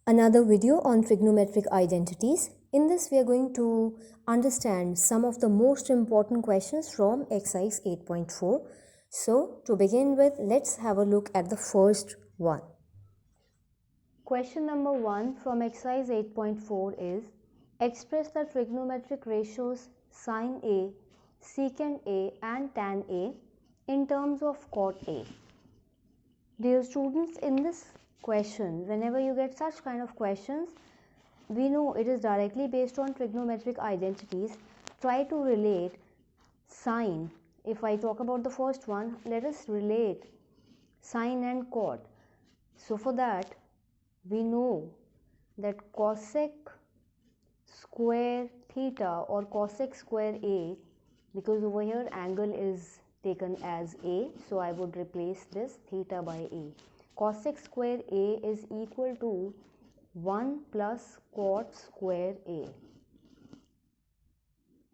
Another video on trigonometric identities. In this, we are going to understand some of the most important questions from exercise 8.4. So, to begin with, let's have a look at the first one. Question number 1 from exercise 8.4 is, express the trigonometric ratios sin A, secant A and tan A in terms of cot A. Dear students, in this question, whenever you get such kind of questions, we know it is directly based on trigonometric identities. Try to relate sine. If I talk about the first one, let us relate sine and cot. So for that, we know that cosec square theta or cosec square A, because over here angle is taken as A, so I would replace this theta by A. Cosec square A is equal to 1 plus cot square A.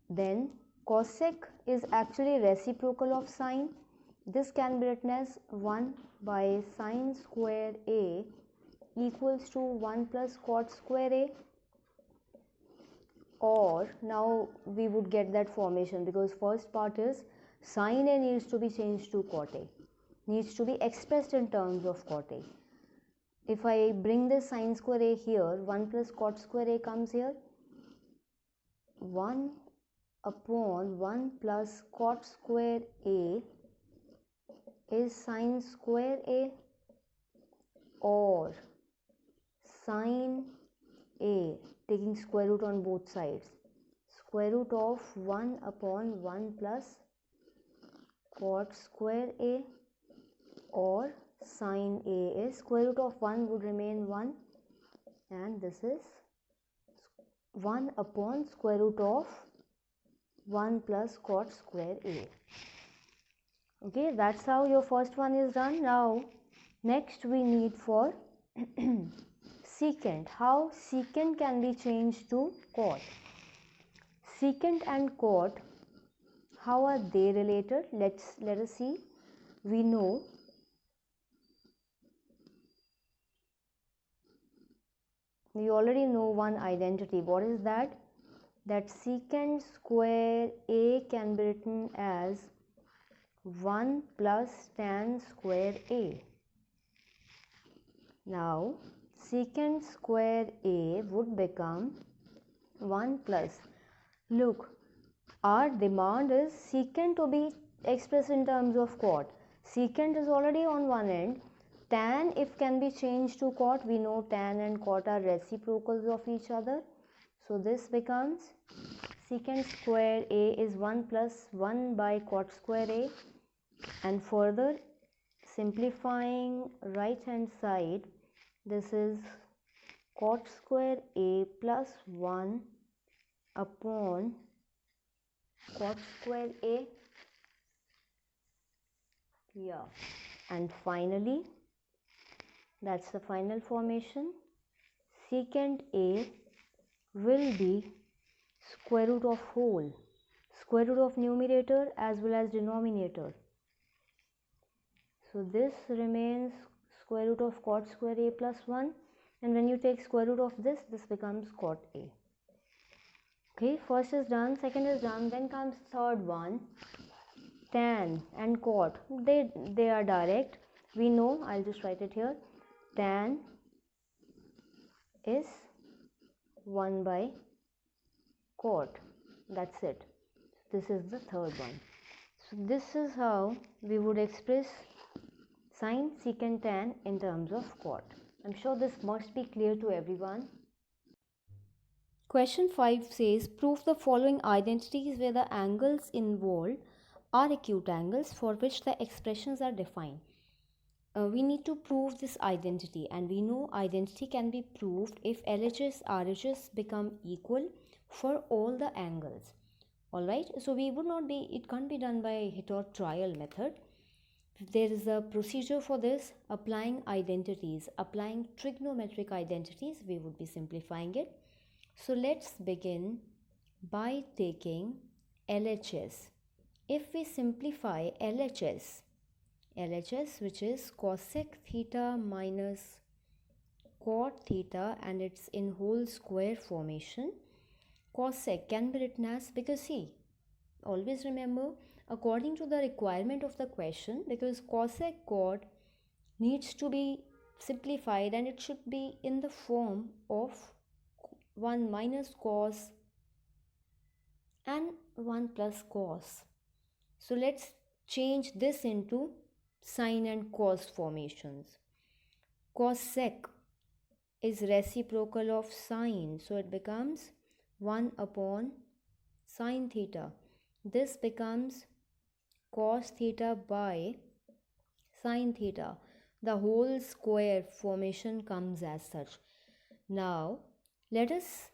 Then cosec is actually reciprocal of sine. This can be written as 1 by sine square A equals to 1 plus cot square A. Or now we would get that formation, because first part is sin A needs to be changed to cot A, needs to be expressed in terms of cot A. If I bring this sin square A here, 1 plus cot square A comes here. 1 upon 1 plus cot square A is sin square A, or sin A, taking square root on both sides, square root of 1 upon 1 plus cot square A, or sin A is square root of 1 would remain 1, and this is 1 upon square root of 1 plus cot square A. Okay, that's how your first one is done. Now next we need for secant. How secant can be changed to cot? Secant and cot, how are they related? Let us see. We know we already know one identity. What is that? That secant square A can be written as 1 plus tan square A. Now secant square A would become 1 plus, look, our demand is secant to be expressed in terms of cot. Secant is already on one end. Tan, if can be changed to cot, we know tan and cot are reciprocals of each other. So this becomes secant square A is 1 plus 1 by cot square A, and further simplifying right hand side, this is cot square A plus 1 upon cot square A. Yeah, and finally that's the final formation. Secant A will be square root of whole, square root of numerator as well as denominator. So this remains square root of cot square A plus 1, and when you take square root of this becomes cot A. Okay, first is done, second is done, then comes third one. Tan and cot, they are direct. We know, I'll just write it here, tan is 1 by cot. That's it. This is the third one. So this is how we would express sine, secant, tan in terms of cot. I'm sure this must be clear to everyone. Question 5 says, prove the following identities where the angles involved are acute angles for which the expressions are defined. We need to prove this identity, and we know identity can be proved if LHS, RHS become equal for all the angles. Alright, so it can't be done by hit or trial method. There is a procedure for this, applying identities, applying trigonometric identities. We would be simplifying it. So let's begin by taking LHS. If we simplify LHS, which is cosec theta minus cot theta and it's in whole square formation. Cosec can be written as, because see, always remember according to the requirement of the question, because cosec cot needs to be simplified and it should be in the form of 1 minus cos and 1 plus cos. So let's change this into sine and cos formations. Cosec is reciprocal of sine, so it becomes 1 upon sine theta. This becomes cos theta by sine theta. The whole square formation comes as such. Now let us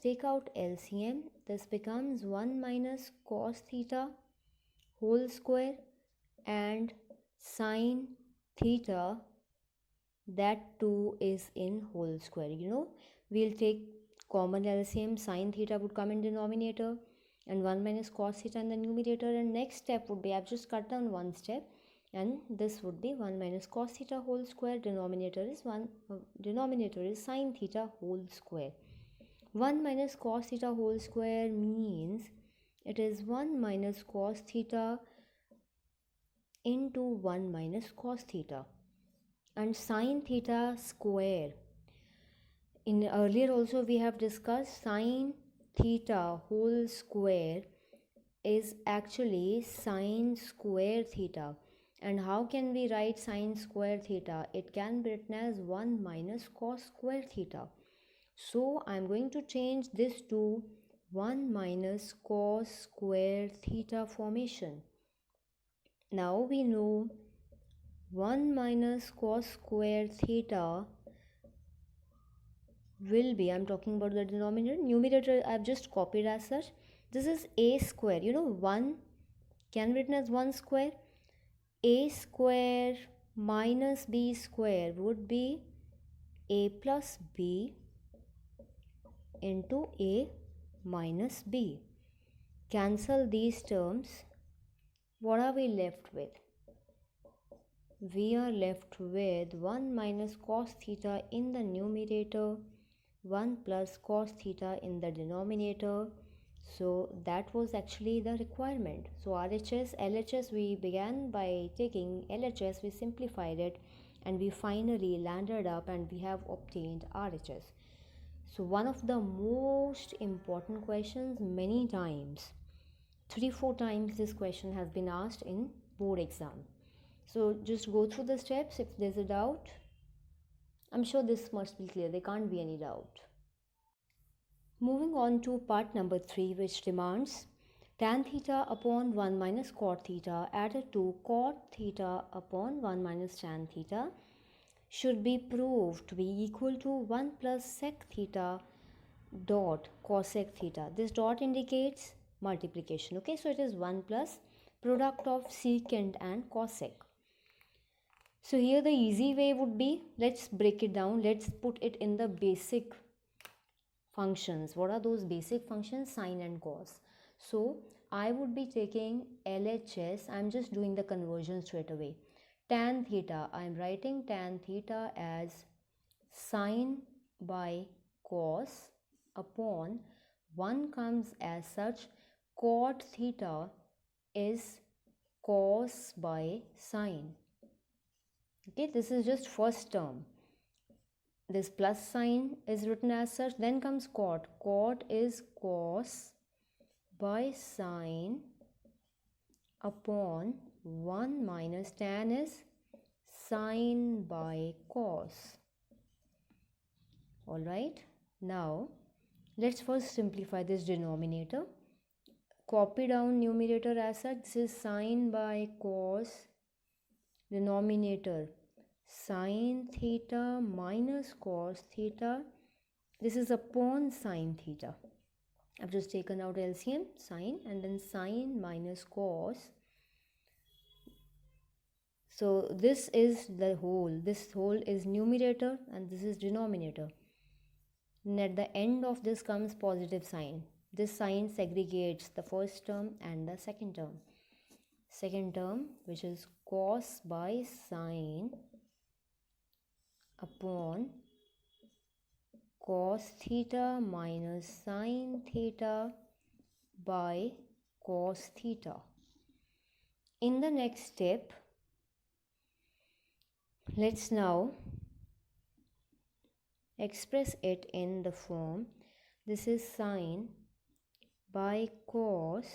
take out LCM. This becomes 1 minus cos theta whole square and sine theta, that too is in whole square. We'll take common LCM. Sine theta would come in denominator and 1 minus cos theta in the numerator, and next step would be, I've just cut down one step, and this would be 1 minus cos theta whole square. Denominator is sine theta whole square. 1 minus cos theta whole square means it is 1 minus cos theta into 1 minus cos theta, and sine theta square. In earlier also we have discussed sine theta whole square is actually sine square theta. And how can we write sine square theta? It can be written as 1 minus cos square theta. So I am going to change this to 1 minus cos square theta formation. Now we know 1 minus cos square theta will be, I'm talking about the denominator. Numerator I've just copied as such. This is a square. 1 can be written as 1 square. A square minus b square would be a plus b into a minus b. Cancel these terms. What are we left with? We are left with 1 minus cos theta in the numerator, 1 plus cos theta in the denominator. So that was actually the requirement. So RHS, LHS, we began by taking LHS, we simplified it, and we finally landed up and we have obtained RHS. So one of the most important questions, many times, 3-4 times this question has been asked in board exam. So just go through the steps. If there's a doubt, I'm sure this must be clear. There can't be any doubt. Moving on to part number 3, which demands tan theta upon 1 minus cot theta added to cot theta upon 1 minus tan theta should be proved to be equal to 1 plus sec theta dot cosec theta. This dot indicates multiplication. Okay, so it is 1 plus product of secant and cosec. So here the easy way would be, let's break it down. Let's put it in the basic functions. What are those basic functions? Sine and cos. So I would be taking LHS. I'm just doing the conversion straight away. Tan theta, I'm writing tan theta as sine by cos upon 1 comes as such. Cot theta is cos by sine. Okay, this is just first term. This plus sign is written as such. Then comes cot. Cot is cos by sine upon 1 minus tan is sine by cos. Alright, now let's first simplify this denominator. Copy down numerator as such. This is sine by cos. Denominator sine theta minus cos theta. This is upon sine theta. I've just taken out LCM, sine, and then sine minus cos. So this is the whole. This whole is numerator and this is denominator. And at the end of this comes positive sign. This sign segregates the first term and the second term. Second term, which is cos by sine upon cos theta minus sin theta by cos theta. In the next step, let's now express it in the form, this is sine by cos.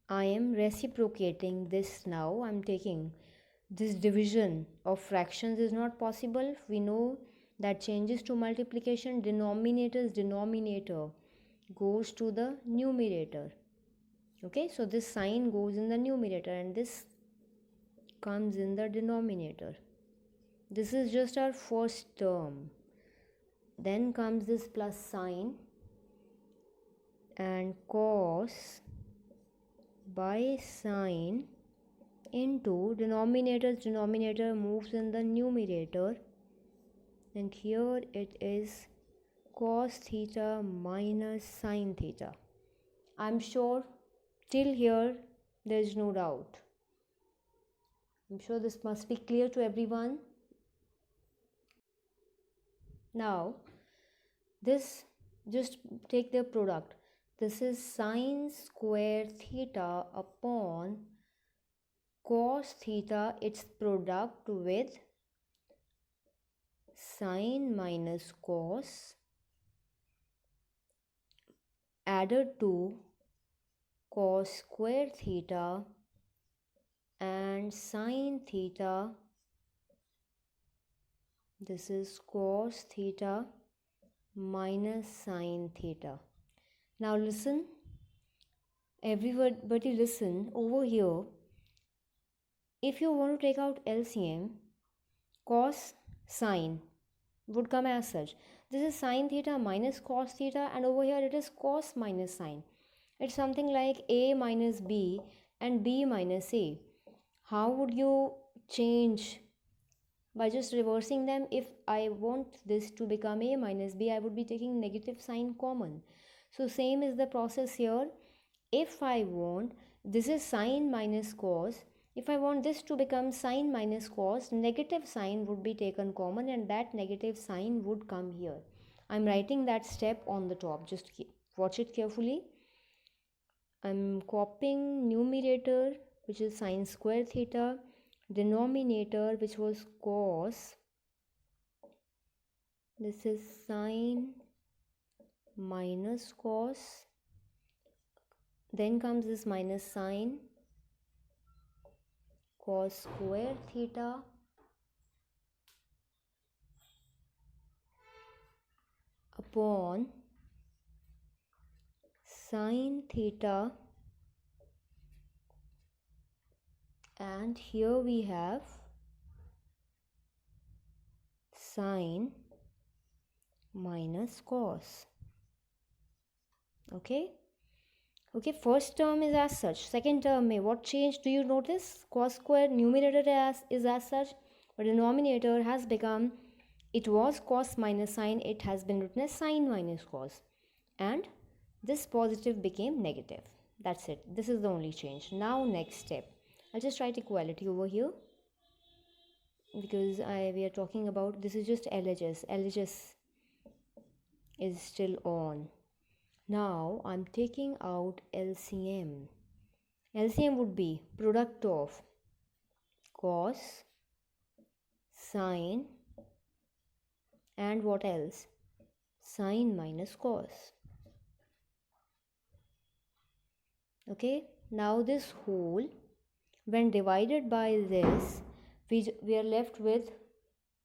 I am reciprocating this now. I'm taking this division of fractions is not possible. We know that changes to multiplication, denominator goes to the numerator. Okay, so this sign goes in the numerator and this comes in the denominator. This is just our first term. Then comes this plus sign and cos by sine into denominator moves in the numerator, and here it is cos theta minus sin theta. I'm sure till here there is no doubt. I'm sure this must be clear to everyone. Now this, just take the product. This is sine square theta upon cos theta, its product with sine minus cos added to cos square theta and sine theta. This is cos theta minus sine theta. Now listen, everybody listen over here. If you want to take out LCM, cos sine would come as such. This is sine theta minus cos theta, and over here it is cos minus sine. It's something like A minus B and B minus A. How would you change? By just reversing them. If I want this to become A minus B, I would be taking negative sign common. So same is the process here. If I want, this is sine minus cos. If I want this to become sine minus cos, negative sign would be taken common and that negative sign would come here. I'm writing that step on the top. Just watch it carefully. I'm copying numerator, which is sine square theta, denominator, which was cos. This is sine minus cos. Then comes this minus sine, cos square theta upon sine theta, and here we have sine minus cos. Okay, first term is as such. Second term, what change do you notice? Cos square numerator is as such, but denominator has become, it was cos minus sine, it has been written as sine minus cos, and this positive became negative. That's it. This is the only change. Now next step, I'll just write equality over here because we are talking about, this is just LHS. LHS is still on. Now I'm taking out LCM. LCM would be product of cos, sine, and what else? Sine minus cos. Okay, now this whole, when divided by this, we are left with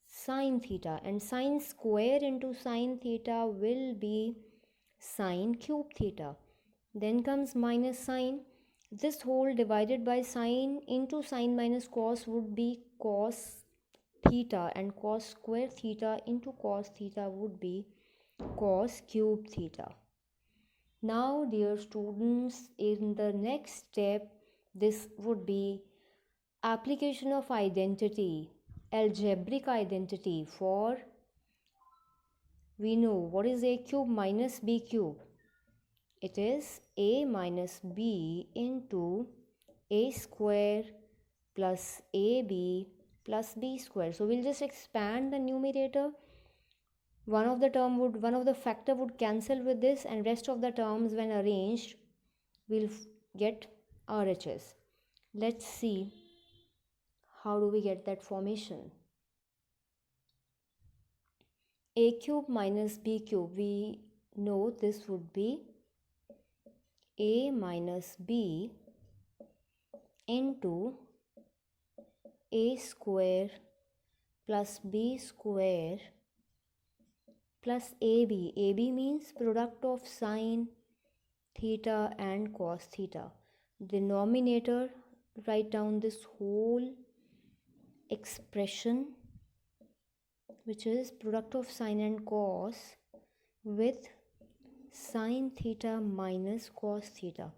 sine theta, and sine square into sine theta will be sine cube theta. Then comes minus sine. This whole divided by sine into sine minus cos would be cos theta, and cos square theta into cos theta would be cos cube theta. Now dear students, in the next step, this would be application of identity, algebraic identity for, we know what is a cube minus b cube. It is a minus b into a square plus ab plus b square. So we'll just expand the numerator. One of the factor would cancel with this, and rest of the terms when arranged will get RHS. Let's see how do we get that formation. A cube minus b cube, we know this would be a minus b into a square plus b square plus ab. AB means product of sine theta and cos theta. Denominator, write down this whole expression, which is product of sine and cos with sine theta minus cos theta.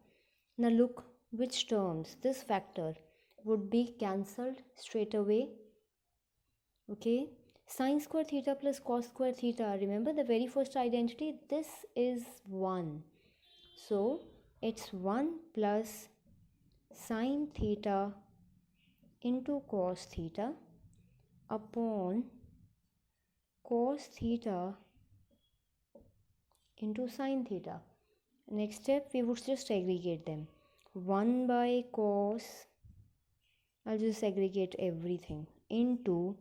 Now look which terms, this factor would be cancelled straight away. Okay, sine square theta plus cos square theta, remember the very first identity, this is 1. So it's 1 plus sine theta into cos theta upon cos theta into sine theta. Next step, we would just segregate them. 1 by cos, I'll just segregate everything, into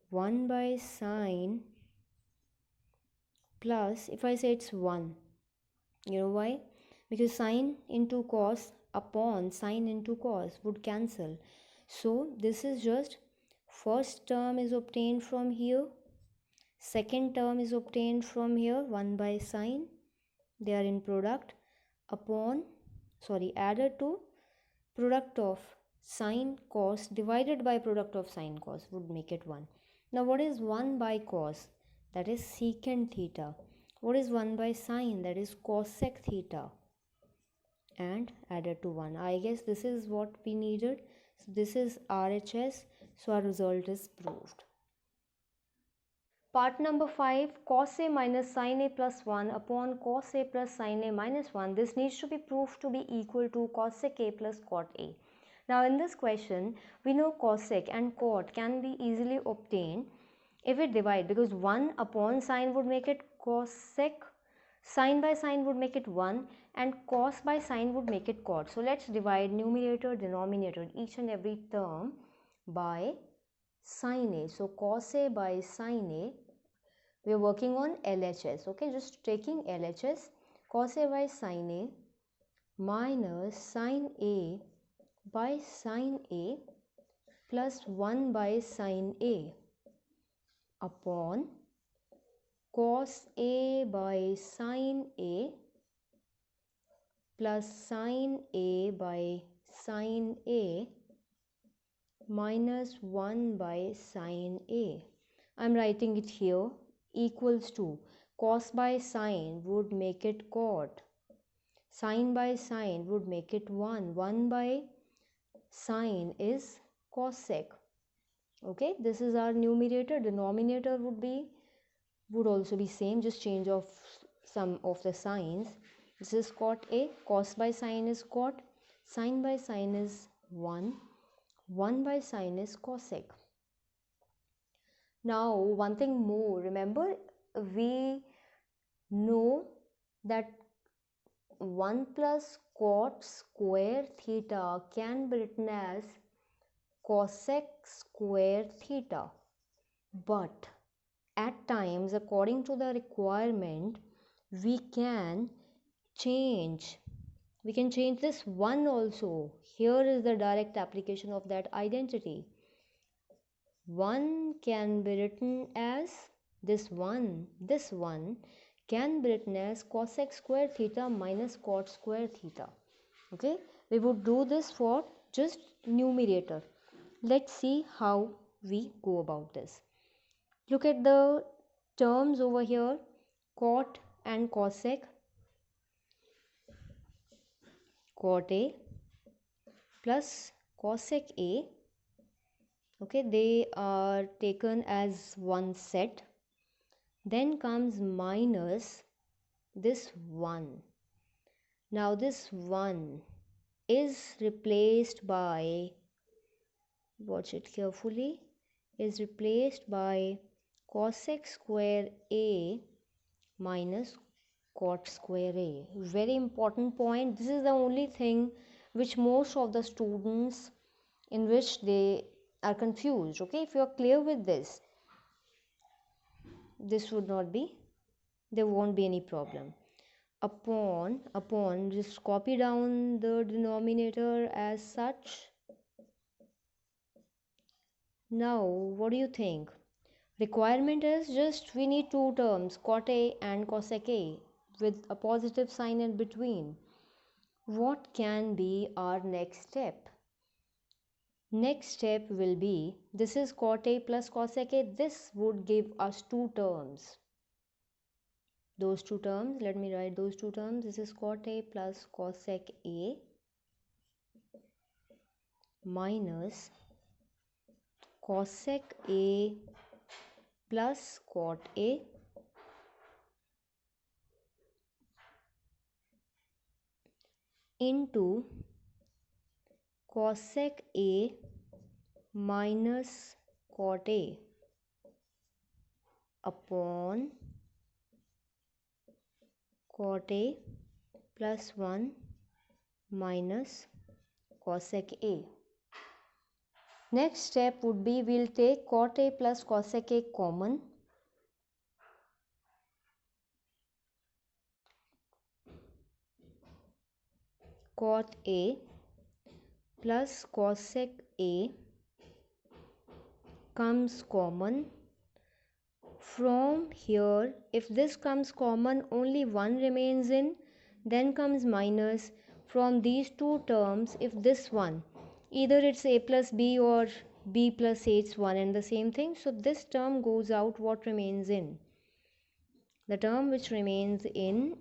1 by sine plus, if I say it's 1, you know why? Because sine into cos upon sine into cos would cancel. So this is just first term is obtained from here, second term is obtained from here, 1 by sine, they are in product, upon added to product of sine cos divided by product of sine cos would make it 1. Now what is 1 by cos? That is secant theta. What is 1 by sine? That is cosec theta, and added to 1. I guess this is what we needed. So this is RHS, so our result is proved. Part number 5, cos A minus sin A plus 1 upon cos A plus sin A minus 1. This needs to be proved to be equal to cosec A plus cot A. Now in this question, we know cosec and cot can be easily obtained if we divide, because 1 upon sine would make it cosec, sine by sine would make it 1, and cos by sine would make it cot. So let's divide numerator, denominator, each and every term by sin A. So cos A by sin A, we are working on LHS, okay, just taking LHS, cos A by sin A minus sin A by sin A plus 1 by sin A upon cos A by sin A plus sin A by sin A minus 1 by sin A. I am writing it here, equals to cos by sine would make it cot, sine by sine would make it 1, 1 by sine is cosec. Okay, this is our numerator. Denominator would also be same, just change of some of the signs. This is cot A, cos by sine is cot, sine by sine is 1, 1 by sine is cosec. Now one thing more, remember we know that 1 plus cot square theta can be written as cosec square theta, but at times according to the requirement we can change this 1 also. Here is the direct application of that identity. 1 can be written as this 1 can be written as cosec square theta minus cot square theta. Okay, we would do this for just numerator. Let's see how we go about this. Look at the terms over here, cot and cosec. Cot A plus cosec A, okay, they are taken as one set. Then comes minus this 1. Now this 1 is replaced by, watch it carefully, is replaced by cosec square A minus cot square A. Very important point. This is the only thing which most of the students in which they are confused. Okay, if you are clear with this, this would not be, there won't be any problem. Upon just copy down the denominator as such. Now what do you think? Requirement is just we need two terms, cot A and cosec A, with a positive sign in between. What can be our next step? Next step will be, this is cot A plus cosec A, this would give us two terms. Those two terms, let me write those two terms. This is cot A plus cosec A minus cosec A plus cot A into cosec A minus cot A upon cot A plus 1 minus cosec A. Next step would be, we'll take cot A plus cosec A common. Cot A plus cosec A comes common. From here, if this comes common, only one remains in, then comes minus. From these two terms, if this one, either it's A plus B or B plus A, it's one and the same thing. So this term goes out, what remains in? The term which remains in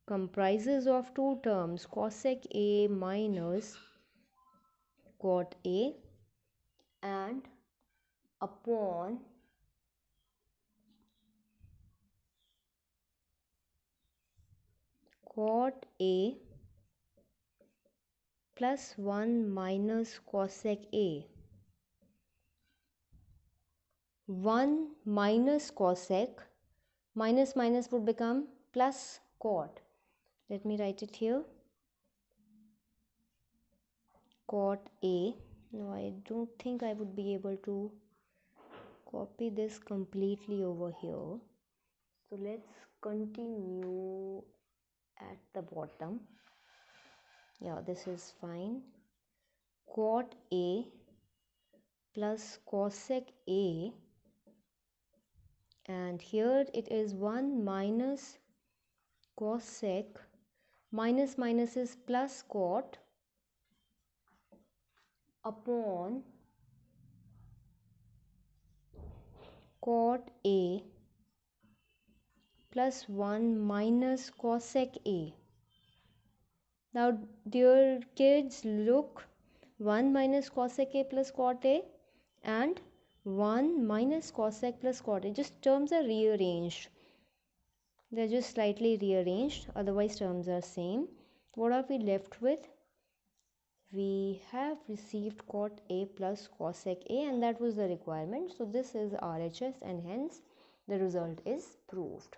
comprises of two terms, cosec A minus cot A and upon cot A plus 1 minus cosec A. 1 minus cosec, minus minus would become plus cot. Let me write it here. Cot A. No, I don't think I would be able to copy this completely over here. So let's continue at the bottom. Yeah, this is fine. Cot A plus cosec A, and here it is 1 minus cosec, minus minus is plus cot upon cot A plus 1 minus cosec A. Now dear kids, look, 1 minus cosec A plus cot A and 1 minus cosec plus cot A, just terms are rearranged. They're just slightly rearranged, otherwise terms are same. What are we left with? We have received cot A plus cosec A, and that was the requirement. So this is RHS and hence the result is proved.